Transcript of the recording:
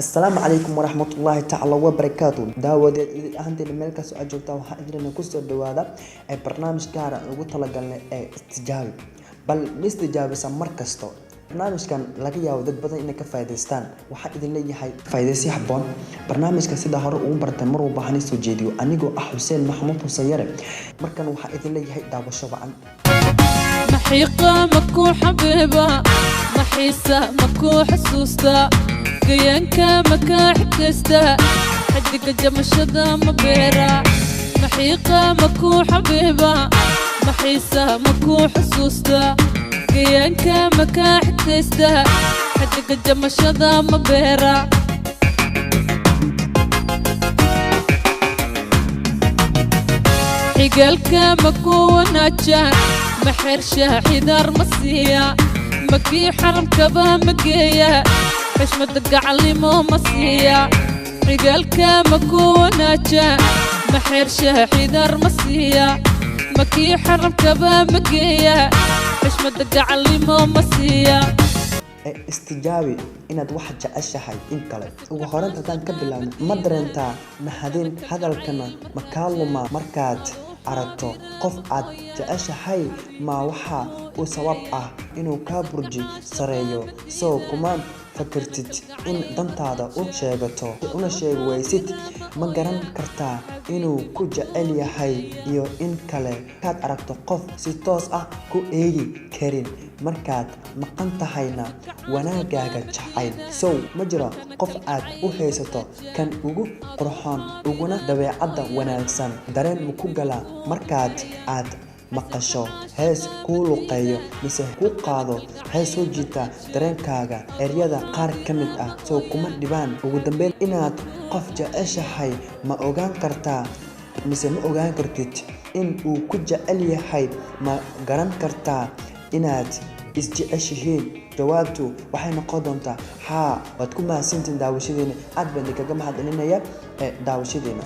السلام عليكم ورحمة الله تعالى وبركاته داود أهانتي الملكة سؤال جوتا وحا إجرنا كسر دوادا برنامج كارا وقلت لقلنا استجابي بل الاستجابة سمر كستو برنامج كان لقيا ودد بدن إنك فايدستان وحا إذن لي حي فايدسي حبون برنامج كسيدا هارو ومبرتمر وبحاني سوجيديو أنيقو حسين محمود حسيري مركان وحا إذن لي حي داو الشبعان محيقة مكو حبيبة محيسة مكو حسوسة قيانكا مكا حكستا حدق جمشدا مبيرا محيقة مكو حبيبة محيسة مكو حسوستا قيانكا مكا حكستا حدق جمشدا مبيرا حقالكا مكو وناجان محرشة حذر مصية مكي حرم كبا مكية حشمة دقع علمو مصية حقالكا مكو وناجان محرشة حذر مصية مكي حرم كبا مكية حشمة دقع علمو مصية استجابي inaad wax jeceshahay in kale ugu horanta tan ka bilaabno ma dareenta naxadin hadalkana ma kaaluma markaad aragto qof aad jeceshahay ma waxa uu sabab ah inuu ka burji sareeyo soo kuma fakirtid in dantaada u sheegato una sheego waysid ma garan kartaa inuu ku jecel yahay iyo in kale kaad aragto qof si toos ah ku eegi karin markaad maqan tahayna wanaagaaga jacayl soo ma jiro qof aad u haysato kan ugu qurxoon uguna dabeecadda wanaagsan dareen ku gala markaad aad maqasho hees ku luqeeyo mise ku qaado hees soo jiita dareenkaaga eryada qaar ka mid ah soo kuma dhibaan ugu dambeyn inaad qof jeceshahay ma ogaan kartaa mise ma ogaan kartid in uu ku jecel yahay ma garan kartaa inaad isjeceshihiin jawaabtu waxay noqon doontaa haa waad ku mahadsantiin daawashadeena aad baan kaga mahadcelinayaa daawashadeena